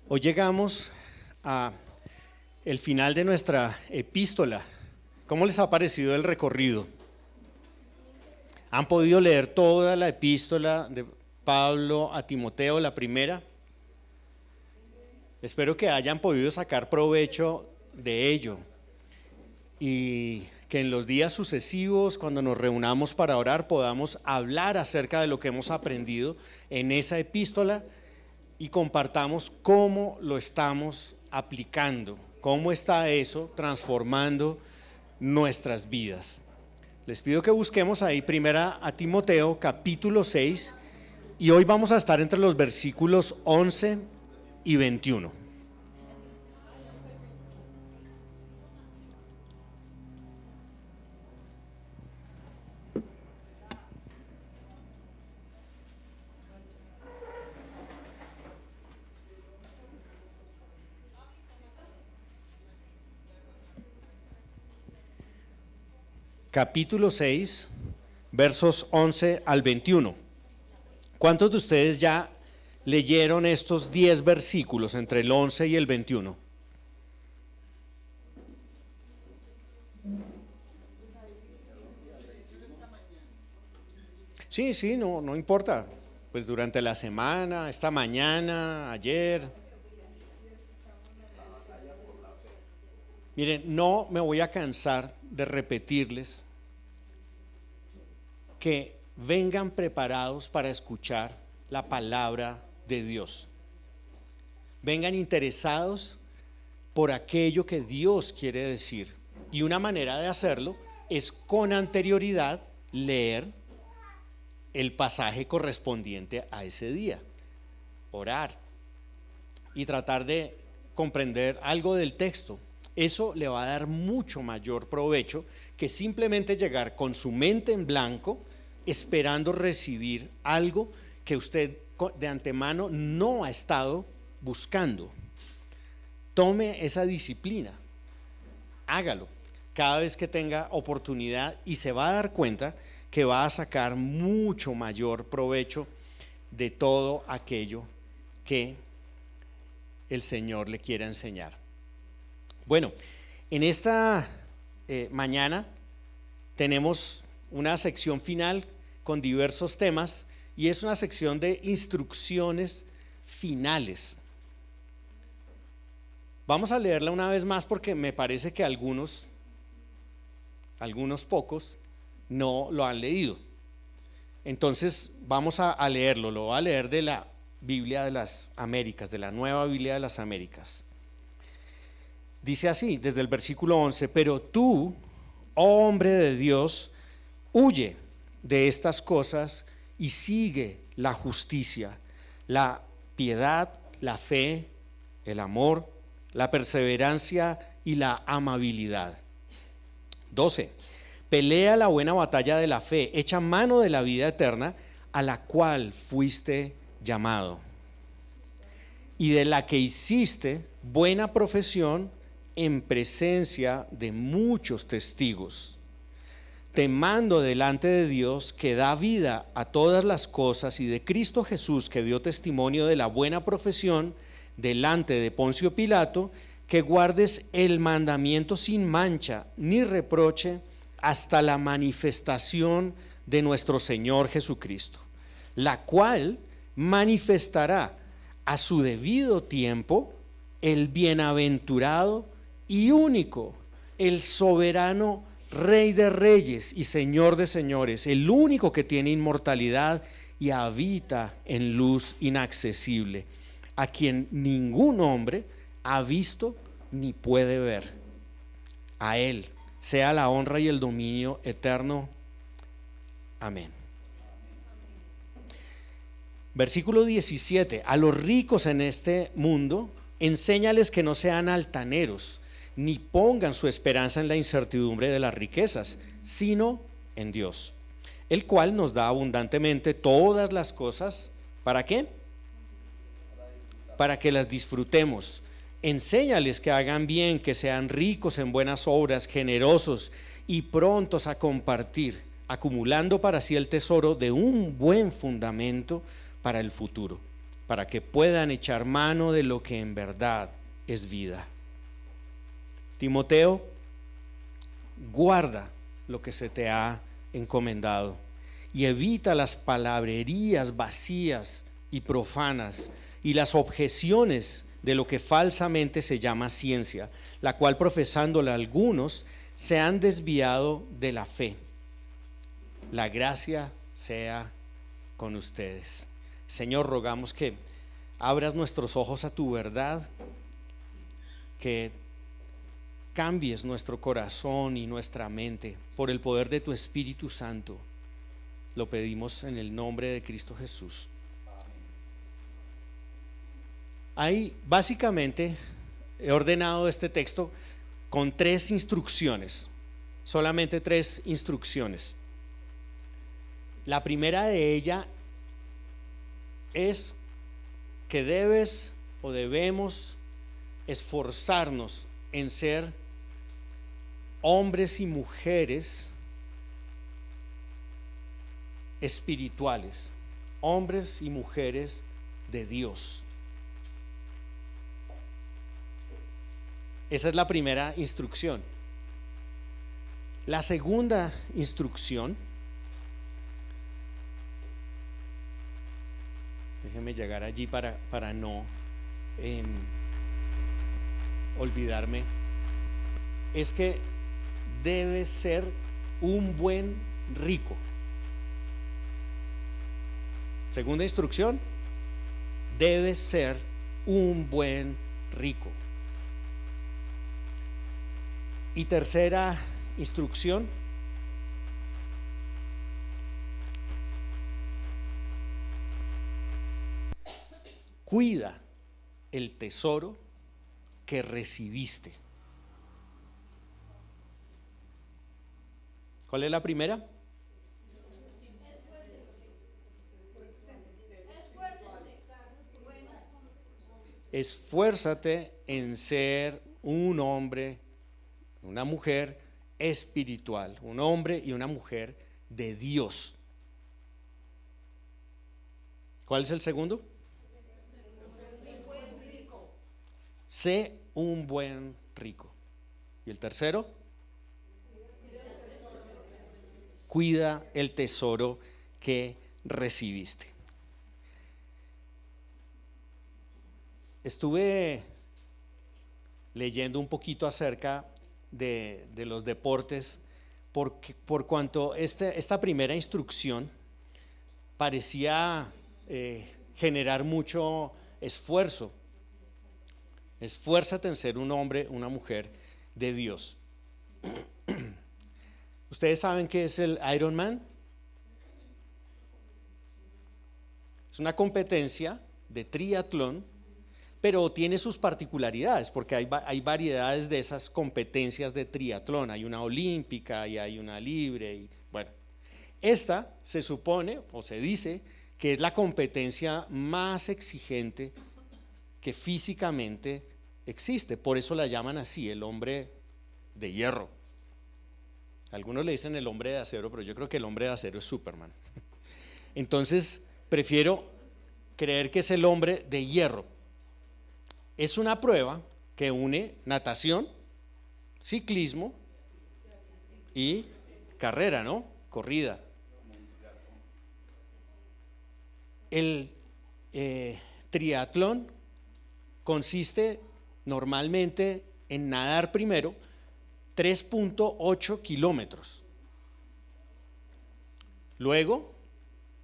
Hoy llegamos a el final de nuestra epístola. ¿Cómo les ha parecido el recorrido? ¿Han podido leer toda la epístola de Pablo a Timoteo, la primera? Espero que hayan podido sacar provecho de ello y que en los días sucesivos, cuando nos reunamos para orar, podamos hablar acerca de lo que hemos aprendido en esa epístola y compartamos cómo lo estamos aplicando, cómo está eso transformando nuestras vidas. Les pido que busquemos ahí primera a Timoteo capítulo 6 y hoy vamos a estar entre los versículos 11 y 21. Capítulo 6, versos 11 al 21. ¿Cuántos de ustedes ya leyeron estos 10 versículos entre el 11 y el 21? Sí, no importa. Pues durante la semana, esta mañana, ayer. Miren, no me voy a cansar de repetirles que vengan preparados para escuchar la palabra de Dios. Vengan interesados por aquello que Dios quiere decir. Y una manera de hacerlo es con anterioridad leer el pasaje correspondiente a ese día, orar y tratar de comprender algo del texto. Eso le va a dar mucho mayor provecho que simplemente llegar con su mente en blanco esperando recibir algo que usted de antemano no ha estado buscando. Tome esa disciplina, hágalo cada vez que tenga oportunidad y se va a dar cuenta que va a sacar mucho mayor provecho de todo aquello que el Señor le quiera enseñar. Bueno, en esta mañana tenemos una sección final con diversos temas y es una sección de instrucciones finales. Vamos a leerla una vez más porque me parece que algunos pocos, no lo han leído. Entonces vamos a leerlo, lo voy a leer de la Biblia de las Américas, de la Nueva Biblia de las Américas. Dice así, desde el versículo 11, pero tú, oh hombre de Dios, huye de estas cosas y sigue la justicia, la piedad, la fe, el amor, la perseverancia y la amabilidad. 12. Pelea la buena batalla de la fe, echa mano de la vida eterna a la cual fuiste llamado y de la que hiciste buena profesión en presencia de muchos testigos. Te mando delante de Dios que da vida a todas las cosas y de Cristo Jesús que dio testimonio de la buena profesión delante de Poncio Pilato, que guardes el mandamiento sin mancha ni reproche hasta la manifestación de nuestro Señor Jesucristo, la cual manifestará a su debido tiempo el bienaventurado y único, el soberano Rey de reyes y Señor de señores, el único que tiene inmortalidad y habita en luz inaccesible, a quien ningún hombre ha visto ni puede ver. A Él sea la honra y el dominio eterno. Amén. Versículo 17. A los ricos en este mundo, enséñales que no sean altaneros, ni pongan su esperanza en la incertidumbre de las riquezas, sino en Dios, el cual nos da abundantemente todas las cosas. ¿Para qué? Para que las disfrutemos. Enséñales que hagan bien, que sean ricos en buenas obras, generosos y prontos a compartir, acumulando para sí el tesoro de un buen fundamento para el futuro, para que puedan echar mano de lo que en verdad es vida. Timoteo, guarda lo que se te ha encomendado y evita las palabrerías vacías y profanas y las objeciones de lo que falsamente se llama ciencia, la cual profesándola algunos se han desviado de la fe. La gracia sea con ustedes. Señor, rogamos que abras nuestros ojos a tu verdad, que cambies nuestro corazón y nuestra mente por el poder de tu Espíritu Santo. Lo pedimos en el nombre de Cristo Jesús. Ahí básicamente he ordenado este texto con 3 instrucciones, solamente 3 instrucciones. La primera de ellas es que debes o debemos esforzarnos en ser hombres y mujeres espirituales, hombres y mujeres de Dios. Esa es la primera instrucción. La segunda instrucción, déjeme llegar allí para no olvidarme, es que debe ser un buen rico. Segunda instrucción, debe ser un buen rico. Y tercera instrucción, cuida el tesoro que recibiste. ¿Cuál es la primera? Esfuérzate en ser un hombre, una mujer espiritual, un hombre y una mujer de Dios. ¿Cuál es el segundo? Sé un buen rico. ¿Y el tercero? Cuida el tesoro que recibiste. Estuve leyendo un poquito acerca de los deportes, por cuanto esta primera instrucción parecía generar mucho esfuerzo. Esfuérzate en ser un hombre, una mujer de Dios. ¿Ustedes saben qué es el Ironman? Es una competencia de triatlón, pero tiene sus particularidades, porque hay variedades de esas competencias de triatlón. Hay una olímpica y hay una libre. Y, bueno, esta se supone o se dice que es la competencia más exigente que físicamente existe. Por eso la llaman así, el hombre de hierro. Algunos le dicen el hombre de acero, pero yo creo que el hombre de acero es Superman. Entonces, prefiero creer que es el hombre de hierro. Es una prueba que une natación, ciclismo y carrera, ¿no? Corrida. El triatlón consiste normalmente en nadar primero 3.8 kilómetros. Luego,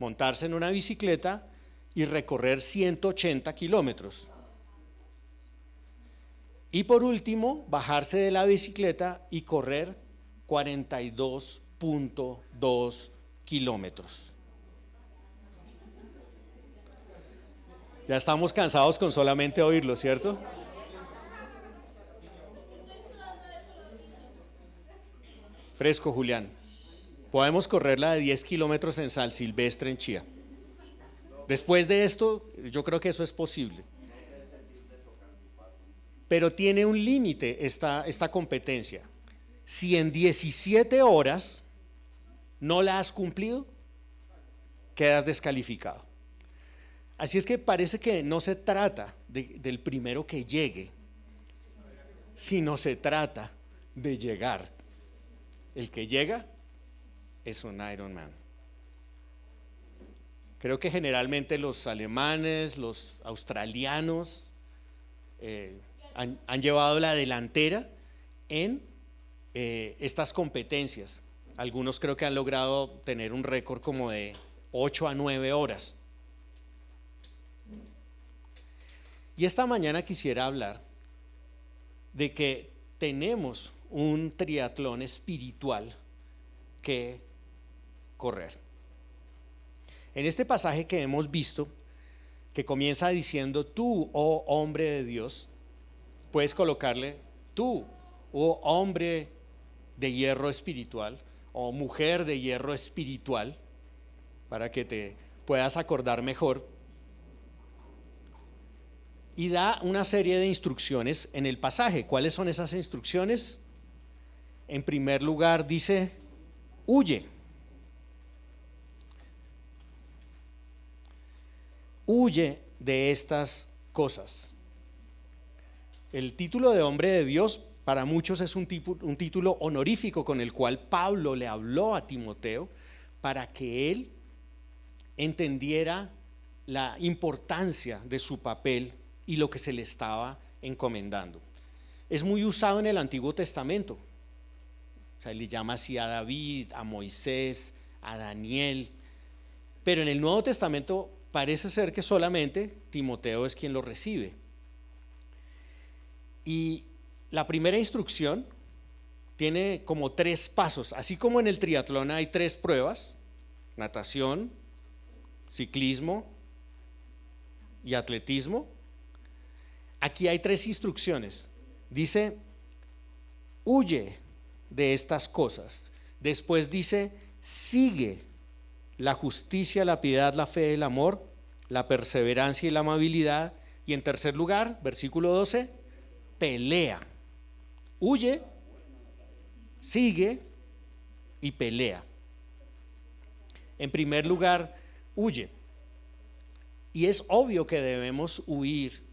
montarse en una bicicleta y recorrer 180 kilómetros. Y por último, bajarse de la bicicleta y correr 42.2 kilómetros. Ya estamos cansados con solamente oírlo, ¿cierto? Fresco, Julián. Podemos correrla de 10 kilómetros en Sal Silvestre, en Chía. Después de esto, yo creo que eso es posible. Pero tiene un límite esta competencia. Si en 17 horas no la has cumplido, quedas descalificado. Así es que parece que no se trata del primero que llegue, sino se trata de llegar. El que llega es un Ironman. Creo que generalmente los alemanes, los australianos han llevado la delantera en estas competencias. Algunos creo que han logrado tener un récord como de 8 a 9 horas. Y esta mañana quisiera hablar de que tenemos un triatlón espiritual que correr. En este pasaje que hemos visto, que comienza diciendo: tú, oh hombre de Dios, puedes colocarle tú, oh hombre de hierro espiritual, o mujer de hierro espiritual, para que te puedas acordar mejor. Y da una serie de instrucciones en el pasaje. ¿Cuáles son esas instrucciones? En primer lugar dice: huye. Huye de estas cosas. El título de hombre de Dios para muchos es un título honorífico con el cual Pablo le habló a Timoteo para que él entendiera la importancia de su papel y lo que se le estaba encomendando. Es muy usado en el Antiguo Testamento. O sea, le llama así a David, a Moisés, a Daniel. Pero en el Nuevo Testamento parece ser que solamente Timoteo es quien lo recibe. Y la primera instrucción tiene como 3 pasos. Así como en el triatlón hay 3 pruebas: natación, ciclismo y atletismo. Aquí hay 3 instrucciones. Dice: huye de estas cosas. Después dice: sigue la justicia, la piedad, la fe, el amor, la perseverancia y la amabilidad. Y en tercer lugar, versículo 12, pelea. Huye, sigue y pelea. En primer lugar, huye. Y es obvio que debemos huir,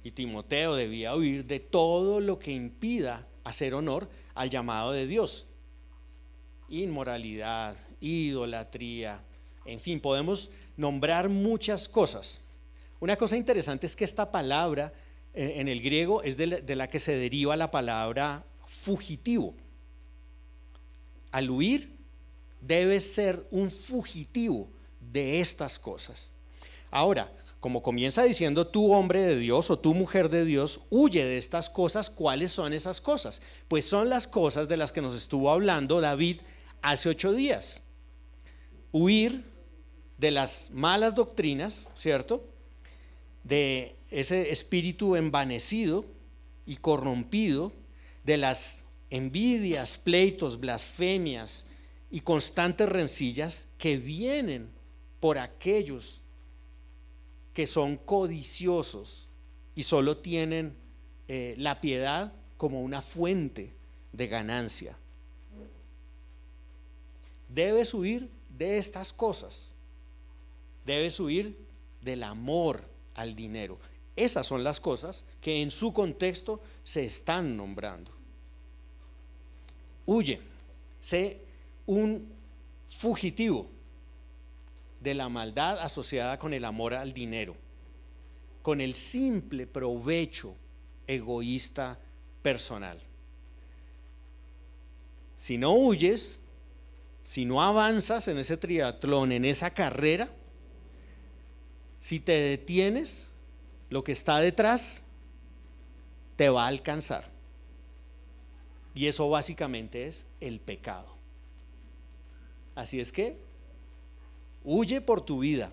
y Timoteo debía huir de todo lo que impida hacer honor al llamado de Dios. Inmoralidad, idolatría, en fin, podemos nombrar muchas cosas. Una cosa interesante es que esta palabra en el griego es de la que se deriva la palabra fugitivo. Al huir debes ser un fugitivo de estas cosas. Ahora, como comienza diciendo: tú, hombre de Dios, o tú, mujer de Dios, huye de estas cosas. ¿Cuáles son esas cosas? Pues son las cosas de las que nos estuvo hablando David hace 8 días. Huir de las malas doctrinas, ¿cierto? De ese espíritu envanecido y corrompido, de las envidias, pleitos, blasfemias y constantes rencillas que vienen por aquellos que son codiciosos y solo tienen la piedad como una fuente de ganancia. Debes huir de estas cosas. Debes huir del amor al dinero. Esas son las cosas que en su contexto se están nombrando. Huye, sé un fugitivo de la maldad asociada con el amor al dinero, con el simple provecho egoísta personal. Si no huyes, si no avanzas en ese triatlón, en esa carrera, si te detienes, lo que está detrás te va a alcanzar. Y eso básicamente es el pecado. Así es que huye por tu vida.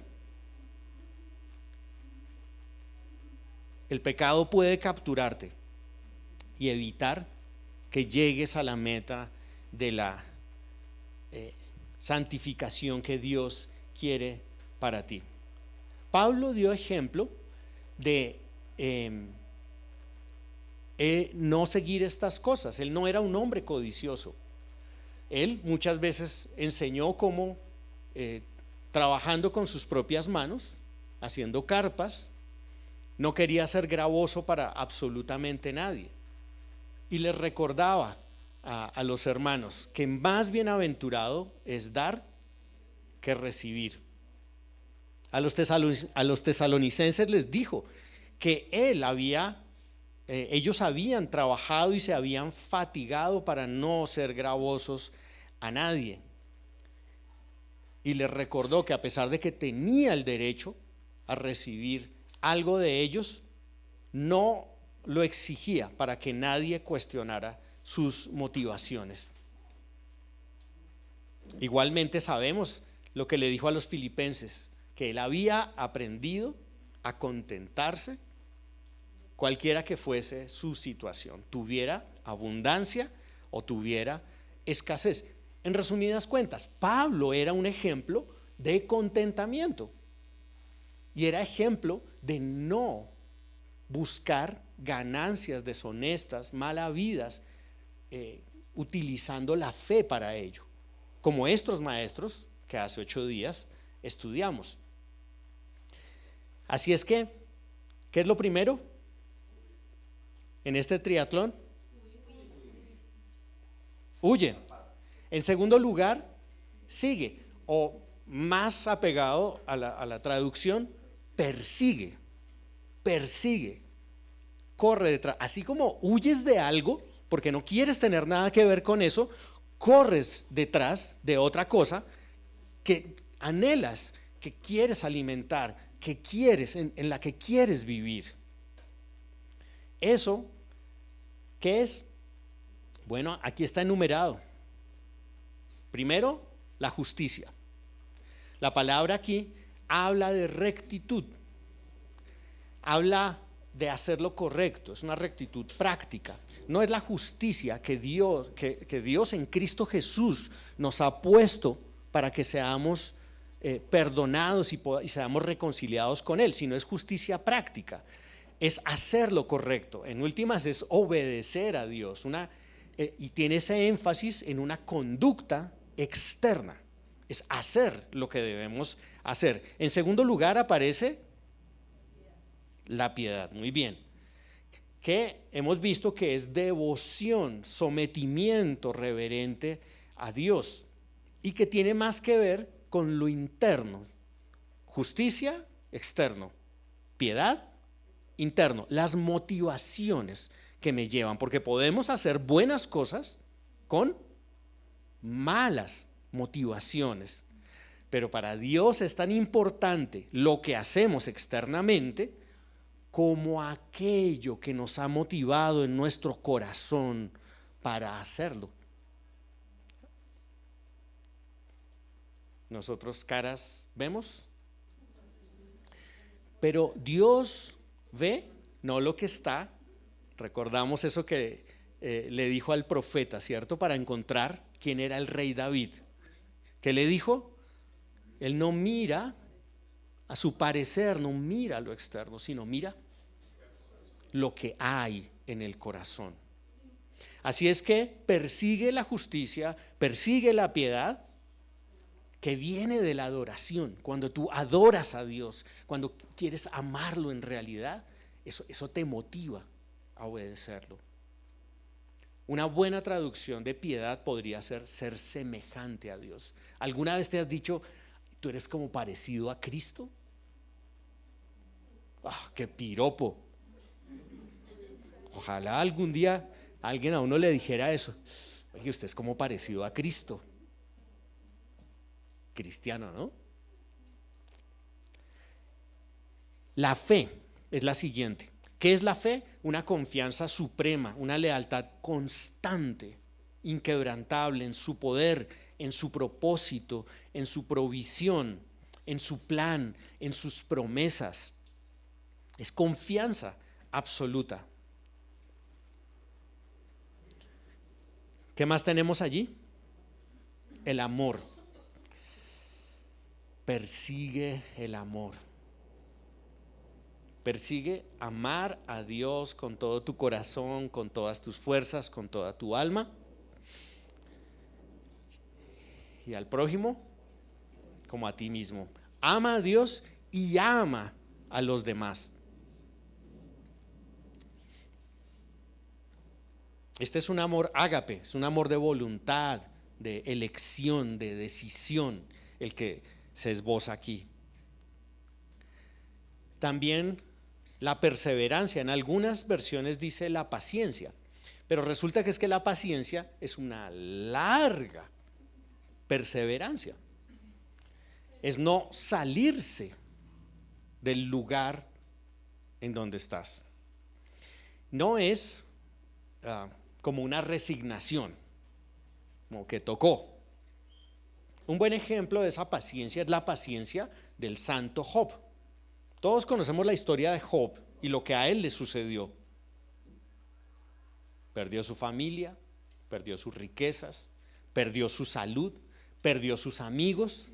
El pecado puede capturarte y evitar que llegues a la meta de la santificación que Dios quiere para ti. Pablo dio ejemplo de no seguir estas cosas. Él no era un hombre codicioso. Él muchas veces enseñó cómo trabajando con sus propias manos haciendo carpas, no quería ser gravoso para absolutamente nadie. Y les recordaba a los hermanos que más bienaventurado es dar que recibir. A los tesalonicenses les dijo que ellos habían trabajado y se habían fatigado para no ser gravosos a nadie. Y les recordó que a pesar de que tenía el derecho a recibir algo de ellos, no lo exigía para que nadie cuestionara sus motivaciones. Igualmente sabemos lo que le dijo a los filipenses, que él había aprendido a contentarse cualquiera que fuese su situación, tuviera abundancia o tuviera escasez. En resumidas cuentas, Pablo era un ejemplo de contentamiento y era ejemplo de no buscar ganancias deshonestas, malavidas, utilizando la fe para ello, como estos maestros que hace 8 días estudiamos. Así es que, ¿qué es lo primero en este triatlón? Huye. En segundo lugar, sigue, o más apegado a la traducción, persigue, corre detrás. Así como huyes de algo porque no quieres tener nada que ver con eso, corres detrás de otra cosa que anhelas, que quieres alimentar, que quieres, en la que quieres vivir. Eso, ¿qué es? Bueno, aquí está enumerado. Primero, la justicia. La palabra aquí habla de rectitud, habla de hacer lo correcto, es una rectitud práctica. No es la justicia que Dios en Cristo Jesús nos ha puesto para que seamos perdonados y seamos reconciliados con Él, sino es justicia práctica, es hacer lo correcto. En últimas es obedecer a Dios, y tiene ese énfasis en una conducta externa, es hacer lo que debemos hacer. En segundo lugar aparece la piedad, muy bien, que hemos visto que es devoción, sometimiento reverente a Dios y que tiene más que ver con lo interno. Justicia, externo; piedad, interno. Las motivaciones que me llevan, porque podemos hacer buenas cosas con malas motivaciones, pero para Dios es tan importante lo que hacemos externamente como aquello que nos ha motivado en nuestro corazón para hacerlo. Nosotros caras vemos, pero Dios ve no lo que está. Recordamos eso que le dijo al profeta, ¿cierto? Para encontrar quién era el rey David. ¿Qué le dijo? Él no mira a su parecer, no mira lo externo, sino mira lo que hay en el corazón. Así es que persigue la justicia, persigue la piedad, que viene de la adoración. Cuando tú adoras a Dios, cuando quieres amarlo en realidad, eso te motiva a obedecerlo. Una buena traducción de piedad podría ser semejante a Dios. ¿Alguna vez te has dicho, tú eres como parecido a Cristo? ¡Ah, qué piropo! Ojalá algún día alguien a uno le dijera eso. Oye, usted es como parecido a Cristo. Cristiano, ¿no? La fe es la siguiente. ¿Qué es la fe? Una confianza suprema, una lealtad constante, inquebrantable en su poder, en su propósito, en su provisión, en su plan, en sus promesas. Es confianza absoluta. ¿Qué más tenemos allí? El amor. Persigue el amor. Persigue amar a Dios con todo tu corazón, con todas tus fuerzas, con toda tu alma. Y al prójimo como a ti mismo. Ama a Dios y ama a los demás. Este es un amor ágape, es un amor de voluntad, de elección, de decisión, el que se esboza aquí. También la perseverancia, en algunas versiones dice la paciencia, pero resulta que es que la paciencia es una larga perseverancia. Es no salirse del lugar en donde estás. No es como una resignación, como que tocó. Un buen ejemplo de esa paciencia es la paciencia del santo Job. Todos conocemos la historia de Job y lo que a él le sucedió. Perdió su familia, perdió sus riquezas, perdió su salud, perdió sus amigos.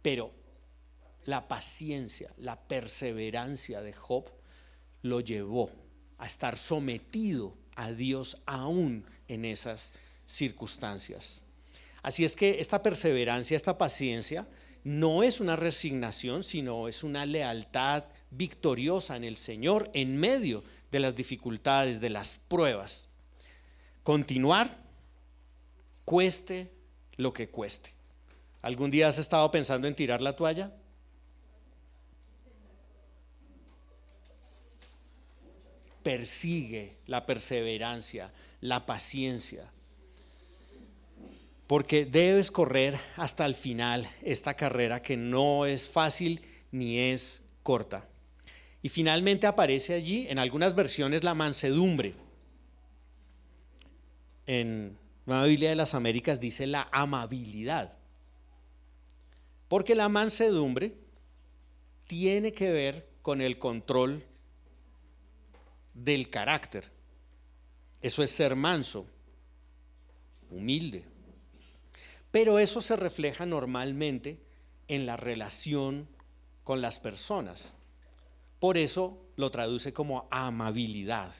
Pero la paciencia, la perseverancia de Job lo llevó a estar sometido a Dios aún en esas circunstancias. Así es que esta perseverancia, esta paciencia, no es una resignación, sino es una lealtad victoriosa en el Señor en medio de las dificultades, de las pruebas. Continuar, cueste lo que cueste. ¿Algún día has estado pensando en tirar la toalla? Persigue la perseverancia, la paciencia, porque debes correr hasta el final esta carrera que no es fácil ni es corta. Y finalmente aparece allí en algunas versiones la mansedumbre. En Nueva Biblia de las Américas dice la amabilidad, porque la mansedumbre tiene que ver con el control del carácter. Eso es ser manso, humilde. Pero eso se refleja normalmente en la relación con las personas. Por eso lo traduce como amabilidad.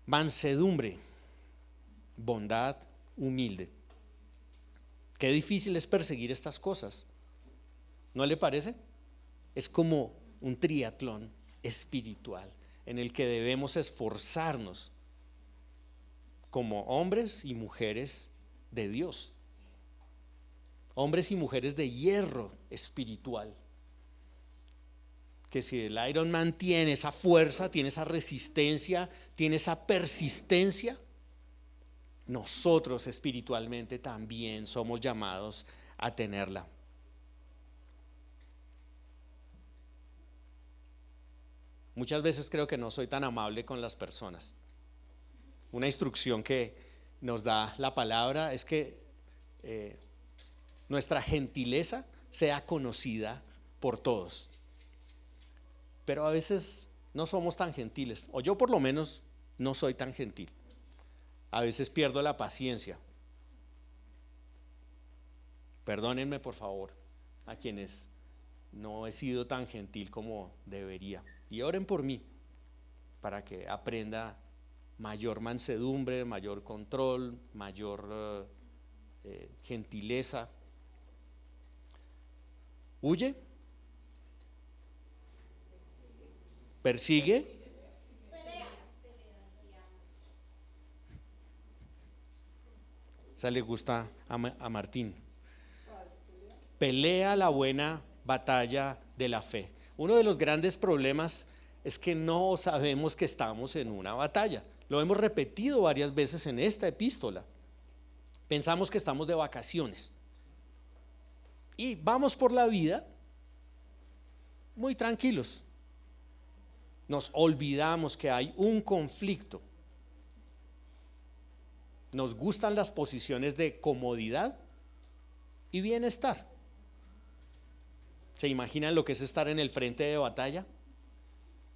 Mansedumbre, bondad, humilde. Qué difícil es perseguir estas cosas, ¿no le parece? Es como un triatlón espiritual en el que debemos esforzarnos como hombres y mujeres de Dios, hombres y mujeres de hierro espiritual, que si el Ironman tiene esa fuerza, tiene esa resistencia, tiene esa persistencia, nosotros espiritualmente también somos llamados a tenerla. Muchas veces creo que no soy tan amable con las personas. Una instrucción que nos da la palabra es que nuestra gentileza sea conocida por todos. Pero a veces no somos tan gentiles, o yo por lo menos no soy tan gentil. A veces pierdo la paciencia. Perdónenme por favor a quienes no he sido tan gentil como debería. Y oren por mí para que aprenda mayor mansedumbre, mayor control, mayor gentileza. Huye, persigue, esa le gusta a Martín. Pelea la buena batalla de la fe. Uno de los grandes problemas es que no sabemos que estamos en una batalla. Lo hemos repetido varias veces en esta epístola. Pensamos que estamos de vacaciones y vamos por la vida muy tranquilos. Nos olvidamos que hay un conflicto. Nos gustan las posiciones de comodidad y bienestar. ¿Se imaginan lo que es estar en el frente de batalla?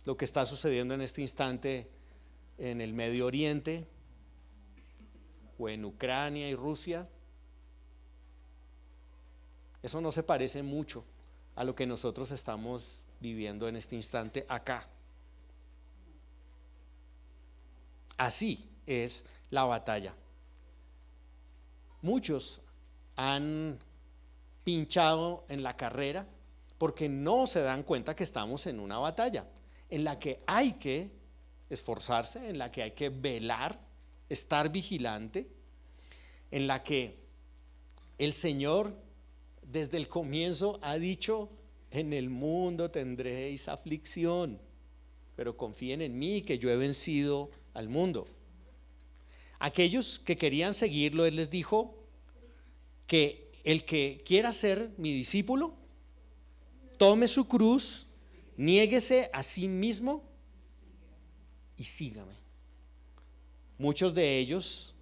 Lo que está sucediendo en este instante en el Medio Oriente o en Ucrania y Rusia. Eso no se parece mucho a lo que nosotros estamos viviendo en este instante acá. Así es la batalla. Muchos han pinchado en la carrera porque no se dan cuenta que estamos en una batalla en la que hay que esforzarse, en la que hay que velar, estar vigilante, en la que el Señor desde el comienzo ha dicho: en el mundo tendréis aflicción, pero confíen en mí que yo he vencido al mundo. Aquellos que querían seguirlo, Él les dijo que el que quiera ser mi discípulo, tome su cruz, niéguese a sí mismo y sígame. Muchos de ellos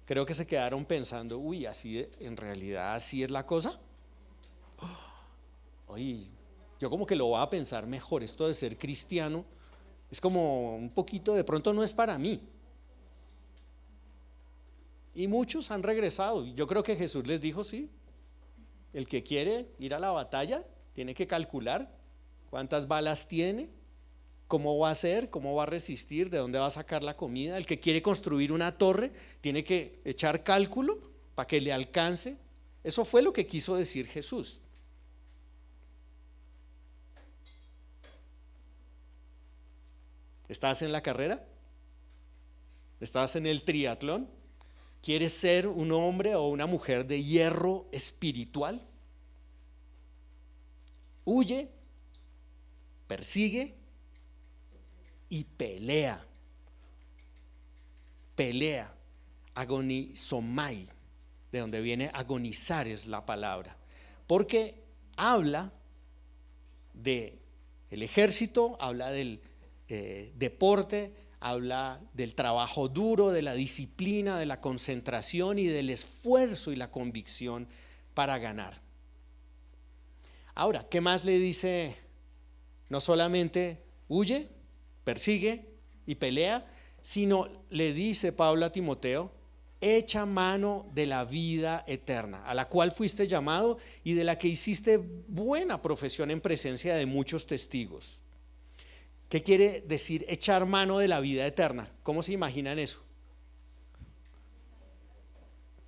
creo que se quedaron pensando: uy, así en realidad así es la cosa. Oye, yo como que lo voy a pensar mejor, esto de ser cristiano es como un poquito, de pronto no es para mí. Y muchos han regresado. Yo creo que Jesús les dijo: sí, el que quiere ir a la batalla tiene que calcular cuántas balas tiene, cómo va a hacer, cómo va a resistir, de dónde va a sacar la comida. El que quiere construir una torre tiene que echar cálculo para que le alcance. Eso fue lo que quiso decir Jesús. ¿Estás en la carrera? ¿Estás en el triatlón? ¿Quieres ser un hombre o una mujer de hierro espiritual? Huye, persigue y pelea. Pelea. Agonizomai, de donde viene agonizar es la palabra. Porque habla de el ejército, habla del deporte, habla del trabajo duro, de la disciplina, de la concentración y del esfuerzo y la convicción para ganar. Ahora, ¿qué más le dice? No solamente huye, persigue y pelea, sino le dice Pablo a Timoteo: echa mano de la vida eterna, a la cual fuiste llamado y de la que hiciste buena profesión en presencia de muchos testigos. ¿Qué quiere decir echar mano de la vida eterna? ¿Cómo se imaginan eso?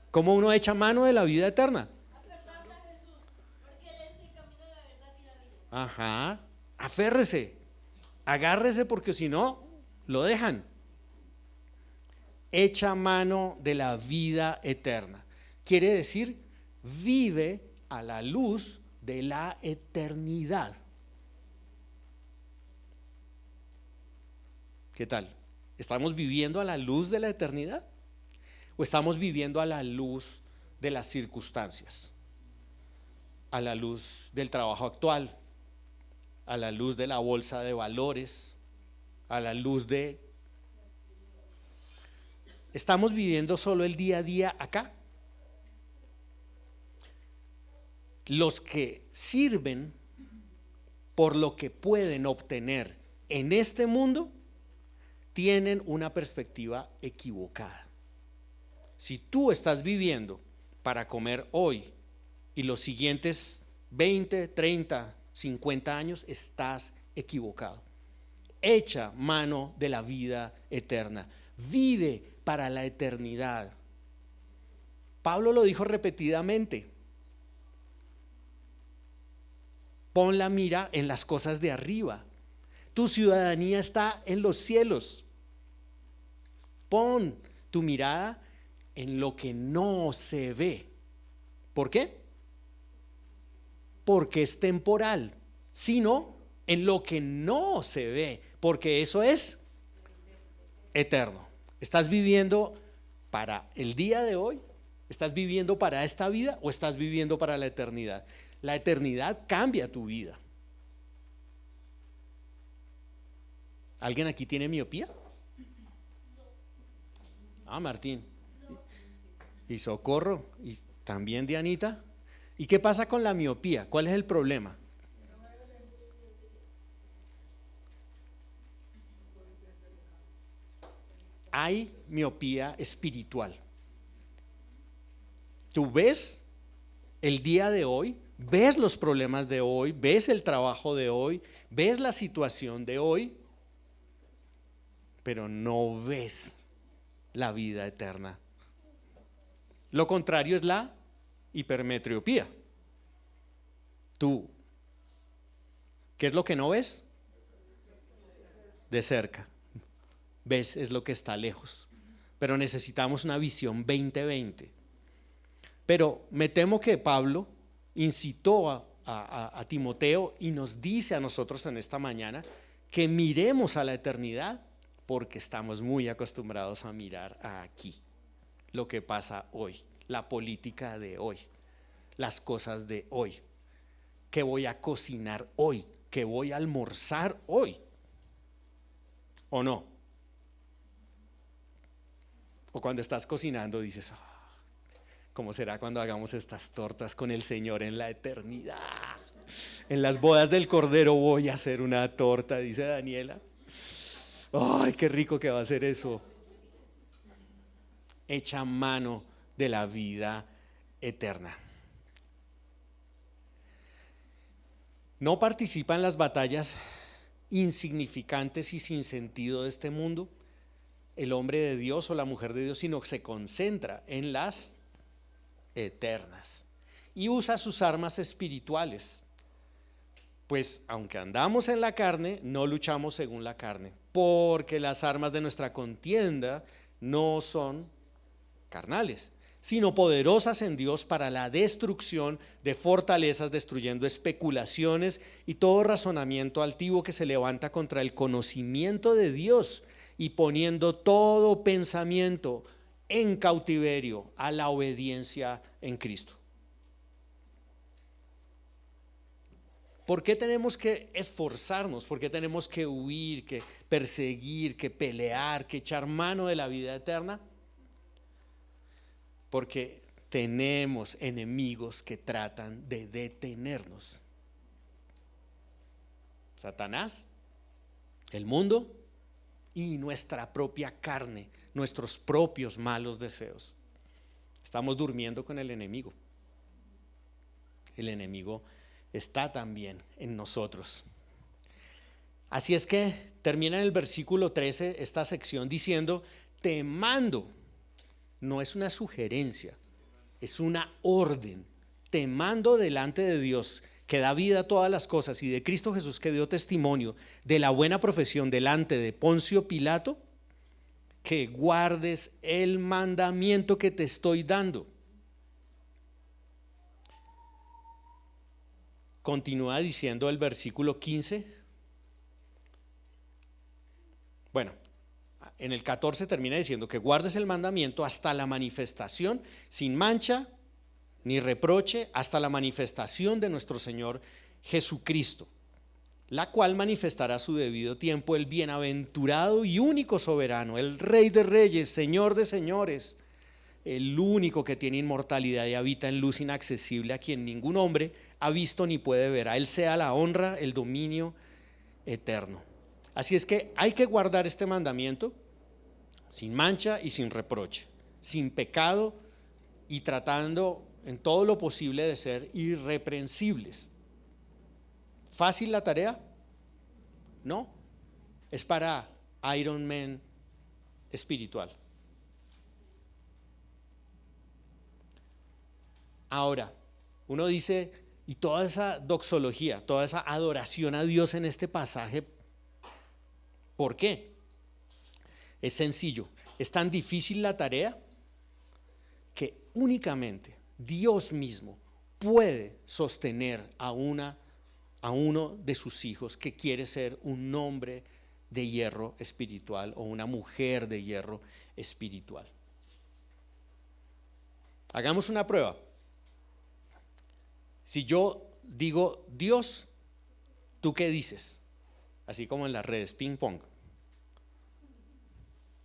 ¿Cómo uno echa mano de la vida eterna? Aferrarse a Jesús, porque Él es el camino, la verdad y la vida. Ajá, aférrese, agárrese, porque si no, lo dejan. Echa mano de la vida eterna. Quiere decir, vive a la luz de la eternidad. ¿Qué tal? ¿Estamos viviendo a la luz de la eternidad? ¿O estamos viviendo a la luz de las circunstancias? A la luz del trabajo actual, a la luz de la bolsa de valores, a la luz de... ¿Estamos viviendo solo el día a día acá? Los que sirven por lo que pueden obtener en este mundo tienen una perspectiva equivocada. Si tú estás viviendo para comer hoy y los siguientes 20, 30, 50 años, estás equivocado. Echa mano de la vida eterna. Vive para la eternidad. Pablo lo dijo repetidamente. Pon la mira en las cosas de arriba. Tu ciudadanía está en los cielos. Pon tu mirada en lo que no se ve. ¿Por qué? Porque es temporal, sino en lo que no se ve, porque eso es eterno. ¿Estás viviendo para el día de hoy? ¿Estás viviendo para esta vida o estás viviendo para la eternidad? La eternidad cambia tu vida. ¿Alguien aquí tiene miopía? Martín. Y Socorro. Y también Dianita. ¿Y qué pasa con la miopía? ¿Cuál es el problema? Hay miopía espiritual. Tú ves el día de hoy, ves los problemas de hoy, ves el trabajo de hoy, ves la situación de hoy, pero no ves la vida eterna. Lo contrario es la hipermetropía. Tú, ¿qué es lo que no ves? De cerca. Ves es lo que está lejos. Pero necesitamos una visión 2020. Pero me temo que Pablo incitó a Timoteo y nos dice a nosotros en esta mañana que miremos a la eternidad, porque estamos muy acostumbrados a mirar aquí lo que pasa hoy, la política de hoy, las cosas de hoy, qué voy a cocinar hoy, qué voy a almorzar hoy, ¿o no? O cuando estás cocinando dices, ¿cómo será cuando hagamos estas tortas con el Señor en la eternidad? En las bodas del Cordero voy a hacer una torta, dice Daniela. ¡Ay, qué rico que va a ser eso! Hecha mano de la vida eterna. No participa en las batallas insignificantes y sin sentido de este mundo el hombre de Dios o la mujer de Dios, sino que se concentra en las eternas y usa sus armas espirituales. Pues aunque andamos en la carne, no luchamos según la carne, porque las armas de nuestra contienda no son carnales, sino poderosas en Dios para la destrucción de fortalezas, destruyendo especulaciones y todo razonamiento altivo que se levanta contra el conocimiento de Dios, y poniendo todo pensamiento en cautiverio a la obediencia en Cristo. ¿Por qué tenemos que esforzarnos? ¿Por qué tenemos que huir, que perseguir, que pelear, que echar mano de la vida eterna? Porque tenemos enemigos que tratan de detenernos. Satanás, el mundo y nuestra propia carne, nuestros propios malos deseos. Estamos durmiendo con el enemigo. El enemigo está también en nosotros. Así es que termina en el versículo 13 esta sección diciendo: te mando. No es una sugerencia, es una orden. Te mando delante de Dios, que da vida a todas las cosas, y de Cristo Jesús, que dio testimonio de la buena profesión delante de Poncio Pilato, que guardes el mandamiento que te estoy dando. Continúa diciendo el versículo 15. Bueno, en el 14 termina diciendo que guardes el mandamiento hasta la manifestación, sin mancha ni reproche, hasta la manifestación de nuestro Señor Jesucristo, la cual manifestará a su debido tiempo el bienaventurado y único soberano, el Rey de reyes, Señor de señores, el único que tiene inmortalidad y habita en luz inaccesible, a quien ningún hombre ha visto ni puede ver. A él sea la honra, el dominio eterno. Así es que hay que guardar este mandamiento sin mancha y sin reproche, sin pecado, y tratando en todo lo posible de ser irreprensibles. ¿Fácil la tarea? No, es para Iron Man espiritual. Ahora, uno dice, y toda esa doxología, toda esa adoración a Dios en este pasaje, ¿por qué? Es sencillo, es tan difícil la tarea que únicamente Dios mismo puede sostener a uno de sus hijos que quiere ser un hombre de hierro espiritual o una mujer de hierro espiritual. Hagamos una prueba. Si yo digo Dios, ¿tú qué dices? Así como en las redes, ping pong.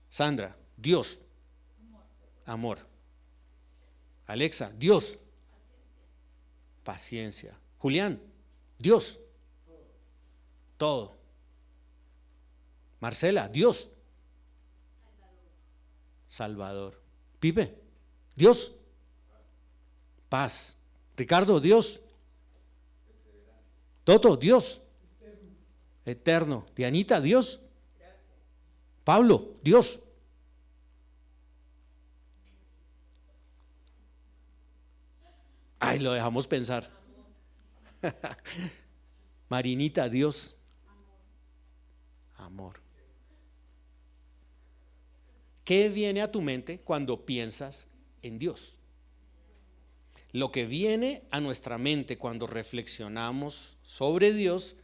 Sandra, Dios, amor. Alexa, Dios, paciencia. Julián, Dios, todo. Marcela, Dios, Salvador. Pipe, Dios, paz. Ricardo, Dios. Toto, Dios, eterno. Dianita, Dios. Pablo, Dios. Ay, lo dejamos pensar. Marinita, Dios. Amor. ¿Qué viene a tu mente cuando piensas en Dios? Lo que viene a nuestra mente cuando reflexionamos sobre Dios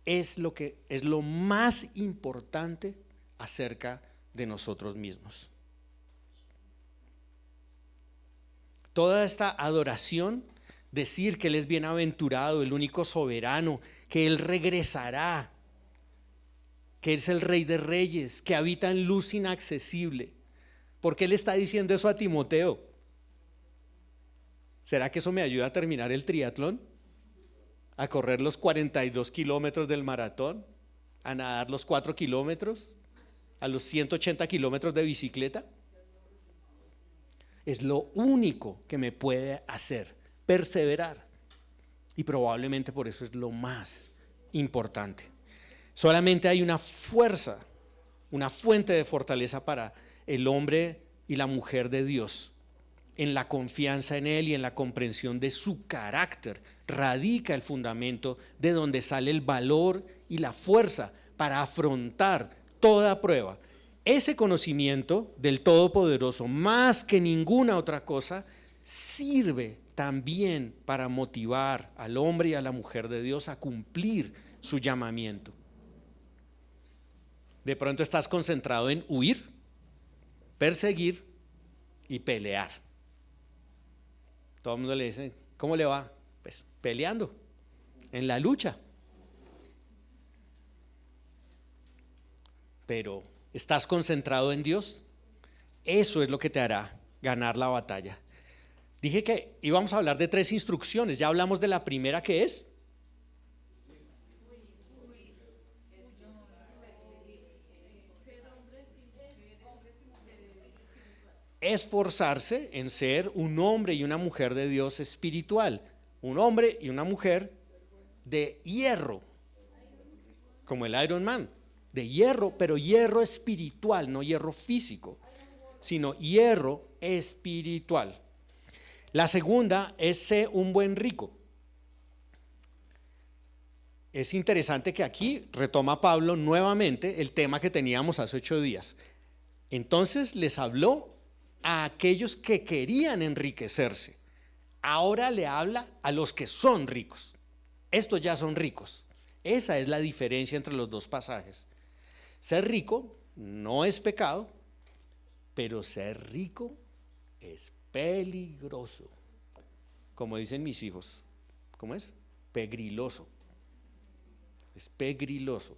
es lo más importante acerca de nosotros mismos. Toda esta adoración, decir que Él es bienaventurado, el único soberano, que Él regresará, que es el Rey de Reyes, que habita en luz inaccesible. ¿Por qué le está diciendo eso a Timoteo? ¿Será que eso me ayuda a terminar el triatlón? ¿A correr los 42 kilómetros del maratón? ¿A nadar los 4 kilómetros? ¿A los 180 kilómetros de bicicleta? Es lo único que me puede hacer perseverar. Y probablemente por eso es lo más importante. Solamente hay una fuerza, una fuente de fortaleza para el hombre y la mujer de Dios. En la confianza en Él y en la comprensión de su carácter radica el fundamento de donde sale el valor y la fuerza para afrontar toda prueba. Ese conocimiento del Todopoderoso, más que ninguna otra cosa, sirve también para motivar al hombre y a la mujer de Dios a cumplir su llamamiento. De pronto estás concentrado en huir, perseguir y pelear. Todo el mundo le dice, ¿cómo le va? Pues peleando, en la lucha. Pero ¿estás concentrado en Dios? Eso es lo que te hará ganar la batalla. Dije que íbamos a hablar de 3 instrucciones. Ya hablamos de la primera, que es esforzarse en ser un hombre y una mujer de Dios espiritual, un hombre y una mujer de hierro, como el Iron Man, de hierro, pero hierro espiritual, no hierro físico, sino hierro espiritual. La segunda es ser un buen rico. Es interesante que aquí retoma Pablo nuevamente el tema que teníamos hace 8 días. Entonces les habló a aquellos que querían enriquecerse. Ahora le habla a los que son ricos. Estos ya son ricos. Esa es la diferencia entre los dos pasajes. Ser rico no es pecado, pero ser rico es peligroso. Como dicen mis hijos, ¿cómo es? Pegriloso. Es pegriloso.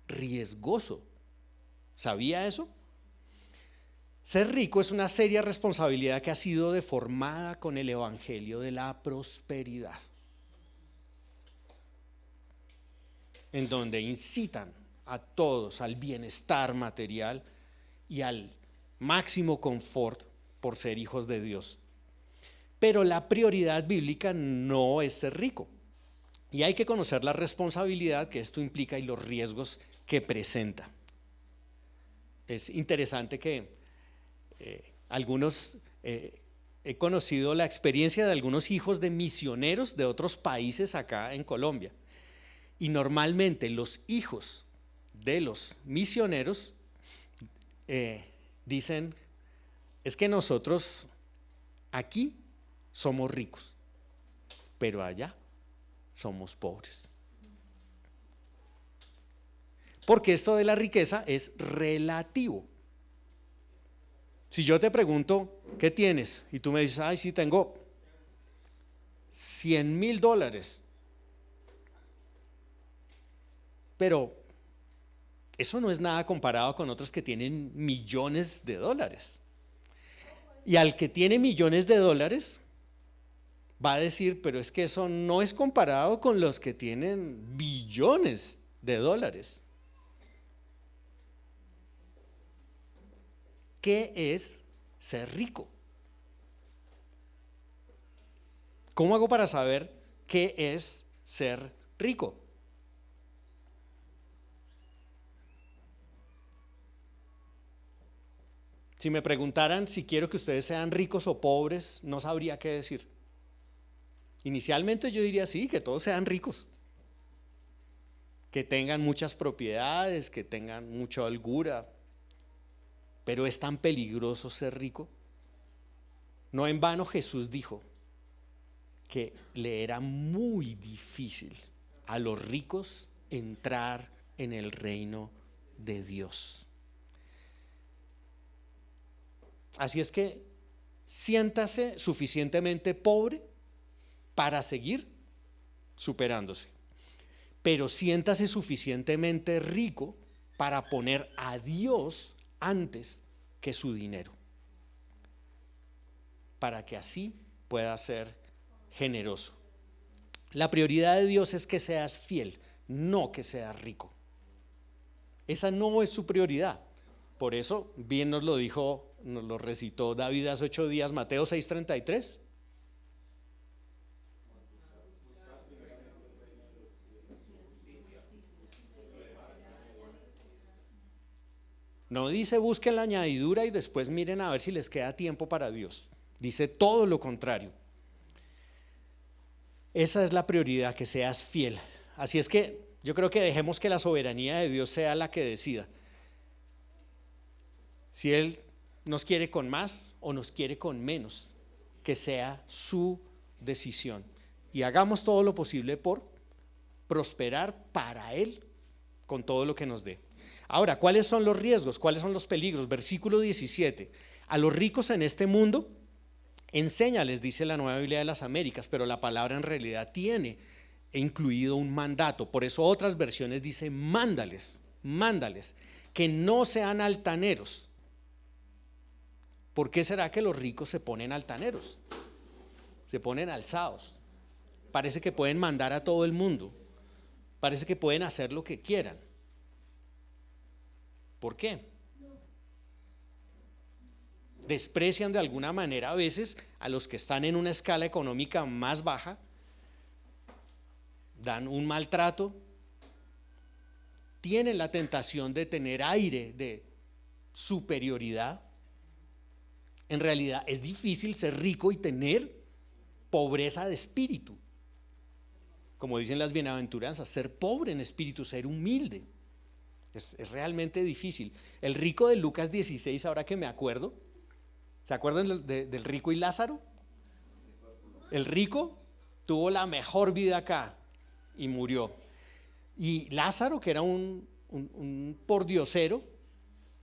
Riesgoso. ¿Sabía eso? Ser rico es una seria responsabilidad que ha sido deformada con el evangelio de la prosperidad, en donde incitan a todos al bienestar material y al máximo confort por ser hijos de Dios. Pero la prioridad bíblica no es ser rico, y hay que conocer la responsabilidad que esto implica y los riesgos que presenta. Es interesante que he conocido la experiencia de algunos hijos de misioneros de otros países acá en Colombia, y normalmente los hijos de los misioneros dicen, es que nosotros aquí somos ricos, pero allá somos pobres. Porque esto de la riqueza es relativo. Si yo te pregunto, ¿qué tienes? Y tú me dices, ay, sí, tengo $100,000. Pero eso no es nada comparado con otros que tienen millones de dólares. Y al que tiene millones de dólares va a decir, pero es que eso no es comparado con los que tienen billones de dólares. ¿Qué es ser rico? ¿Cómo hago para saber qué es ser rico? Si me preguntaran si quiero que ustedes sean ricos o pobres, no sabría qué decir. Inicialmente yo diría sí, que todos sean ricos, que tengan muchas propiedades, que tengan mucha holgura, pero es tan peligroso ser rico. No en vano Jesús dijo que le era muy difícil a los ricos entrar en el reino de Dios. Así es que siéntase suficientemente pobre para seguir superándose, pero siéntase suficientemente rico para poner a Dios antes que su dinero, para que así pueda ser generoso. La prioridad de Dios es que seas fiel, no que seas rico. Esa no es su prioridad. Por eso bien nos lo dijo, nos lo recitó David hace 8 días, Mateo 6:33. No dice busquen la añadidura y después miren a ver si les queda tiempo para Dios. Dice todo lo contrario. Esa es la prioridad, que seas fiel. Así es que yo creo que dejemos que la soberanía de Dios sea la que decida. Si Él nos quiere con más o nos quiere con menos, que sea su decisión. Y hagamos todo lo posible por prosperar para Él con todo lo que nos dé. Ahora, ¿cuáles son los riesgos? ¿Cuáles son los peligros? Versículo 17. A los ricos en este mundo, enséñales, dice la Nueva Biblia de las Américas, pero la palabra en realidad tiene incluido un mandato. Por eso otras versiones dicen mándales, mándales, que no sean altaneros. ¿Por qué será que los ricos se ponen altaneros? Se ponen alzados. Parece que pueden mandar a todo el mundo. Parece que pueden hacer lo que quieran. ¿Por qué? Desprecian de alguna manera a veces a los que están en una escala económica más baja, dan un maltrato, tienen la tentación de tener aire de superioridad. En realidad es difícil ser rico y tener pobreza de espíritu. Como dicen las bienaventuranzas, ser pobre en espíritu, ser humilde. Es realmente difícil. El rico de Lucas 16, ahora que me acuerdo, ¿se acuerdan del rico y Lázaro? El rico tuvo la mejor vida acá y murió. Y Lázaro, que era un pordiosero,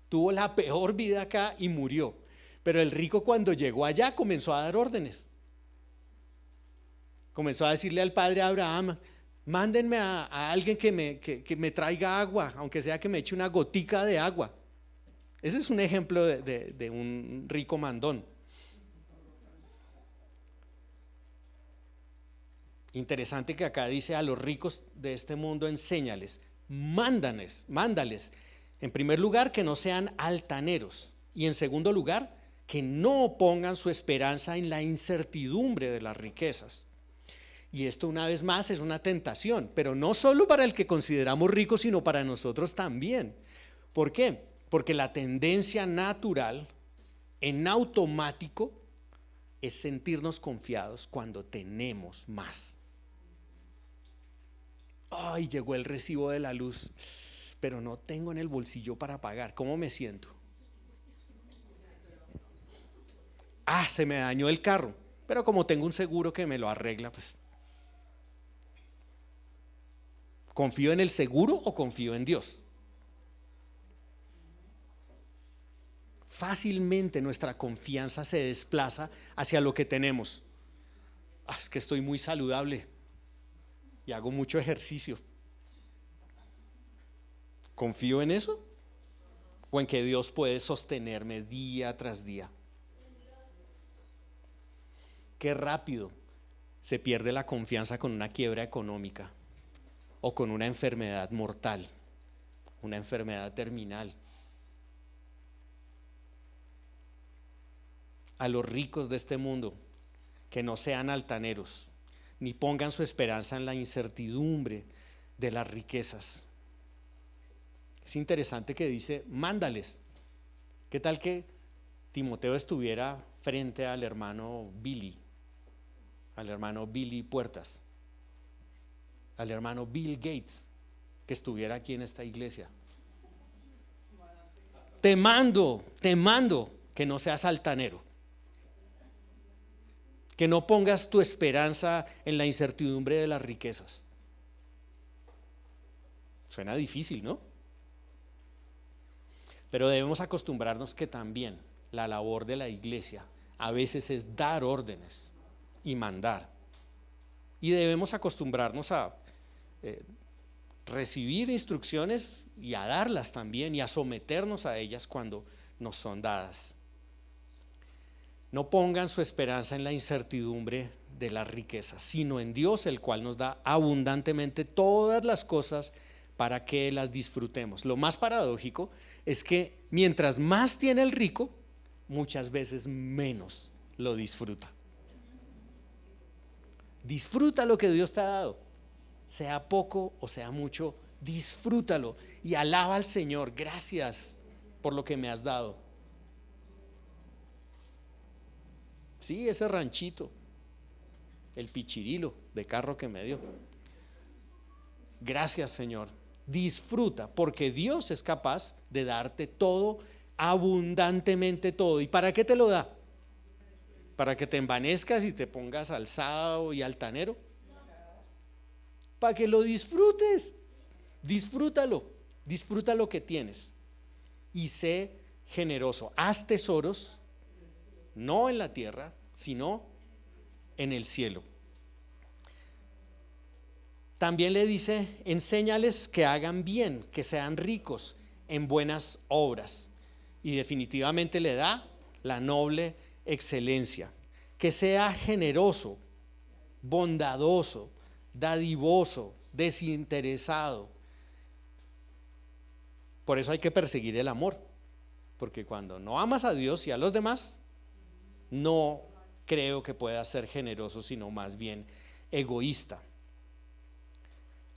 tuvo la peor vida acá y murió. Pero el rico, cuando llegó allá, comenzó a dar órdenes. Comenzó a decirle al padre Abraham: mándenme a alguien que me traiga agua, aunque sea que me eche una gotica de agua. Ese es un ejemplo de un rico mandón. Interesante que acá dice: a los ricos de este mundo enséñales, mándales. En primer lugar, que no sean altaneros. Y en segundo lugar, que no pongan su esperanza en la incertidumbre de las riquezas. Y esto, una vez más, es una tentación, pero no solo para el que consideramos rico, sino para nosotros también. ¿Por qué? Porque la tendencia natural, en automático, es sentirnos confiados cuando tenemos más. Ay, llegó el recibo de la luz, pero no tengo en el bolsillo para pagar. ¿Cómo me siento? Ah, se me dañó el carro, pero como tengo un seguro que me lo arregla, pues ¿confío en el seguro o confío en Dios? Fácilmente nuestra confianza se desplaza hacia lo que tenemos. Ah, es que estoy muy saludable y hago mucho ejercicio. ¿Confío en eso? ¿O en que Dios puede sostenerme día tras día? Qué rápido se pierde la confianza con una quiebra económica o con una enfermedad mortal, una enfermedad terminal. A los ricos de este mundo, que no sean altaneros, ni pongan su esperanza en la incertidumbre de las riquezas. Es interesante que dice, mándales. ¿Qué tal que Timoteo estuviera frente al hermano Billy? al hermano Billy Puertas, al hermano Bill Gates, que estuviera aquí en esta iglesia. Te mando que no seas altanero, que no pongas tu esperanza en la incertidumbre de las riquezas. Suena difícil, ¿no? Pero debemos acostumbrarnos que también la labor de la iglesia a veces es dar órdenes y mandar. Y debemos acostumbrarnos a recibir instrucciones y a darlas también y a someternos a ellas cuando nos son dadas. No pongan su esperanza en la incertidumbre de las riquezas, sino en Dios, el cual nos da abundantemente todas las cosas para que las disfrutemos. Lo más paradójico es que mientras más tiene el rico, muchas veces menos lo disfruta. Disfruta lo que Dios te ha dado, sea poco o sea mucho, disfrútalo y alaba al Señor. Gracias por lo que me has dado. Sí, ese ranchito, el pichirilo de carro que me dio. Gracias, Señor. Disfruta, porque Dios es capaz de darte todo, abundantemente todo. ¿Y para qué te lo da? ¿Para que te envanezcas y te pongas alzado y altanero? Para que lo disfrutes. Disfrútalo, disfruta lo que tienes y sé generoso. Haz tesoros, no en la tierra, sino en el cielo. También le dice, enséñales que hagan bien, que sean ricos en buenas obras. Y definitivamente le da la noble excelencia, que sea generoso, bondadoso, dadivoso, desinteresado. Por eso hay que perseguir el amor, porque cuando no amas a Dios y a los demás, no creo que puedas ser generoso, sino más bien egoísta.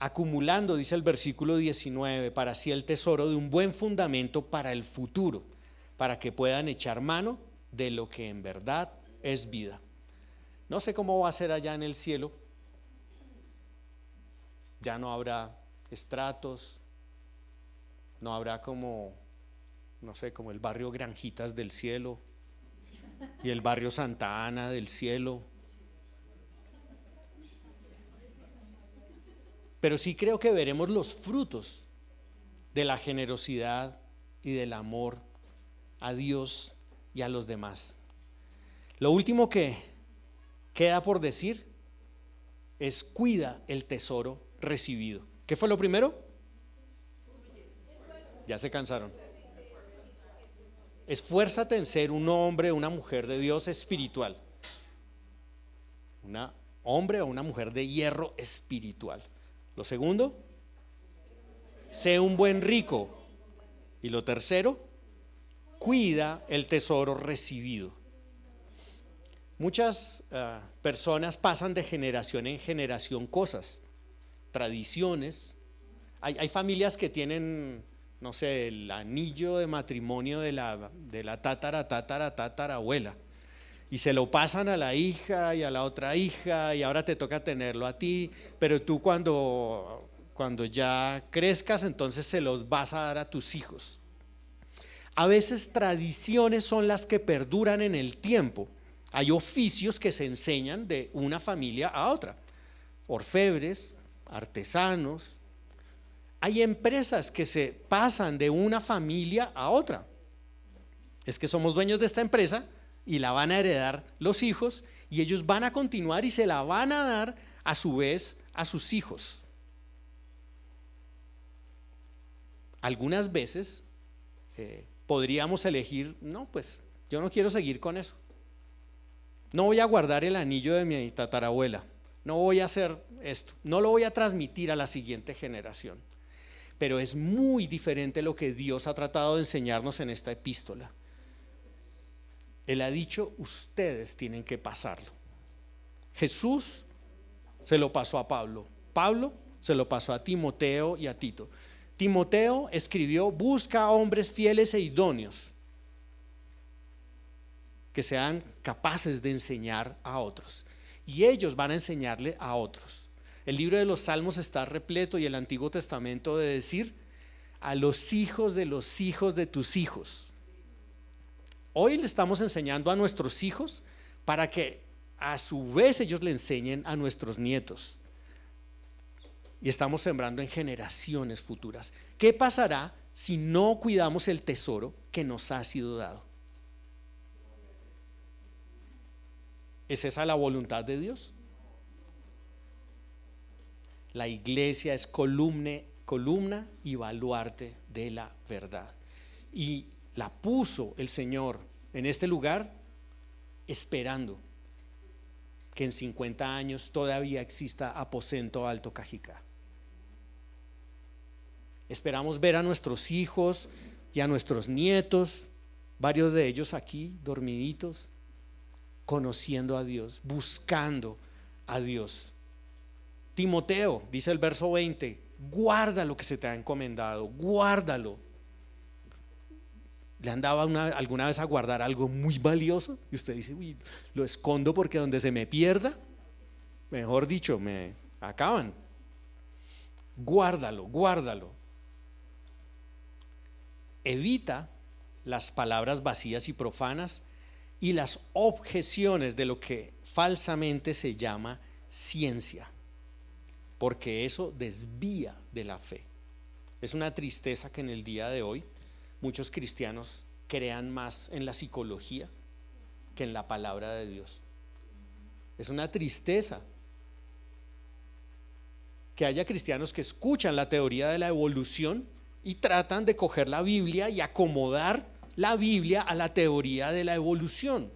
Acumulando, dice el versículo 19, para sí el tesoro de un buen fundamento para el futuro, para que puedan echar mano de lo que en verdad es vida. No sé cómo va a ser allá en el cielo. Ya no habrá estratos, no habrá como, no sé, como el barrio Granjitas del cielo y el barrio Santa Ana del cielo. Pero sí creo que veremos los frutos de la generosidad y del amor a Dios y a los demás. Lo último que queda por decir es cuida el tesoro recibido. ¿Qué fue lo primero? Ya se cansaron. Esfuérzate en ser un hombre, una mujer de Dios espiritual. Un hombre o una mujer de hierro espiritual. Lo segundo, sé un buen rico. Y lo tercero, cuida el tesoro recibido. Muchas personas pasan de generación en generación cosas, tradiciones. Hay familias que tienen, no sé, el anillo de matrimonio de la tatarabuela. Y se lo pasan a la hija y a la otra hija y ahora te toca tenerlo a ti, pero tú cuando ya crezcas entonces se los vas a dar a tus hijos. A veces tradiciones son las que perduran en el tiempo. Hay oficios que se enseñan de una familia a otra. Orfebres, artesanos. Hay empresas que se pasan de una familia a otra. Es que somos dueños de esta empresa y la van a heredar los hijos y ellos van a continuar y se la van a dar a su vez a sus hijos. Algunas veces podríamos elegir, no, pues yo no quiero seguir con eso. No voy a guardar el anillo de mi tatarabuela, no voy a hacer esto, no lo voy a transmitir a la siguiente generación. Pero es muy diferente lo que Dios ha tratado de enseñarnos en esta epístola. Él ha dicho, ustedes tienen que pasarlo. Jesús se lo pasó a Pablo, Pablo se lo pasó a Timoteo y a Tito. Timoteo escribió, busca a hombres fieles e idóneos que sean capaces de enseñar a otros. y ellos van a enseñarle a otros. El libro de los Salmos está repleto, y el Antiguo Testamento, de decir a los hijos de tus hijos. Hoy le estamos enseñando a nuestros hijos para que a su vez ellos le enseñen a nuestros nietos. Y estamos sembrando en generaciones futuras. ¿Qué pasará si no cuidamos el tesoro que nos ha sido dado? ¿Es esa la voluntad de Dios? La iglesia es columna y baluarte de la verdad. Y la puso el Señor en este lugar esperando que en 50 años todavía exista Aposento Alto Cajicá. Esperamos ver a nuestros hijos y a nuestros nietos, varios de ellos aquí dormiditos, conociendo a Dios, buscando a Dios. Timoteo, dice el verso 20, guarda lo que se te ha encomendado, guárdalo. ¿Le han dado alguna vez a guardar algo muy valioso? Y usted dice, uy, lo escondo porque donde se me pierda, mejor dicho, me acaban. Guárdalo, guárdalo. Evita las palabras vacías y profanas y las objeciones de lo que falsamente se llama ciencia, porque eso desvía de la fe. Es una tristeza que en el día de hoy muchos cristianos crean más en la psicología que en la palabra de Dios. Es una tristeza que haya cristianos que escuchan la teoría de la evolución y tratan de coger la Biblia y acomodar la Biblia a la teoría de la evolución.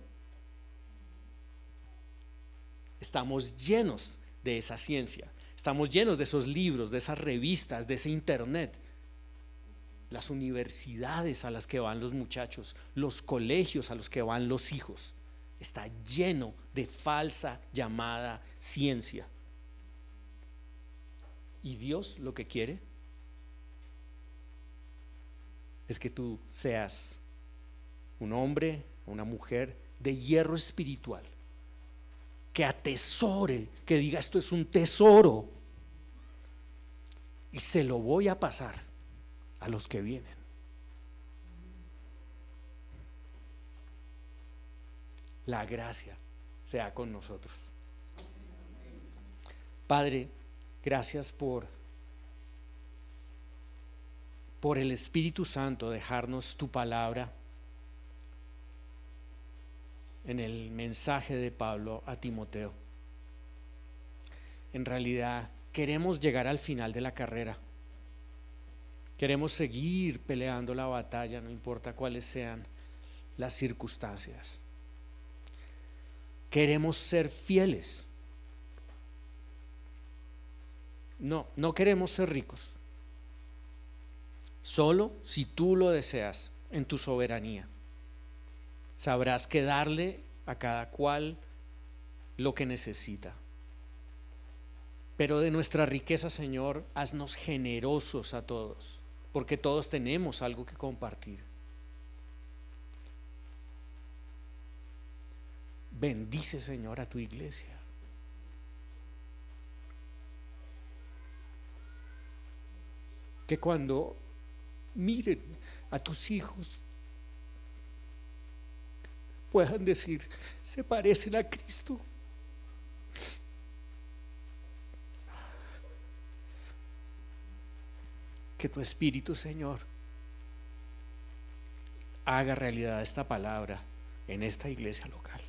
Estamos llenos de esa ciencia, estamos llenos de esos libros, de esas revistas, de ese internet. Las universidades a las que van los muchachos, los colegios a los que van los hijos, está lleno de falsa llamada ciencia. Y Dios lo que quiere es que tú seas un hombre, una mujer de hierro espiritual, que atesore, que diga esto es un tesoro y se lo voy a pasar a los que vienen. La gracia sea con nosotros. Padre, gracias por el Espíritu Santo dejarnos tu palabra en el mensaje de Pablo a Timoteo. En realidad queremos llegar al final de la carrera. Queremos seguir peleando la batalla, no importa cuáles sean las circunstancias. Queremos ser fieles. No queremos ser ricos. Solo si tú lo deseas en tu soberanía, sabrás que darle a cada cual lo que necesita. Pero de nuestra riqueza, Señor, haznos generosos a todos, porque todos tenemos algo que compartir. Bendice, Señor, a tu iglesia. Que cuando miren a tus hijos puedan decir, se parecen a Cristo. Que tu Espíritu, Señor, haga realidad esta palabra en esta iglesia local.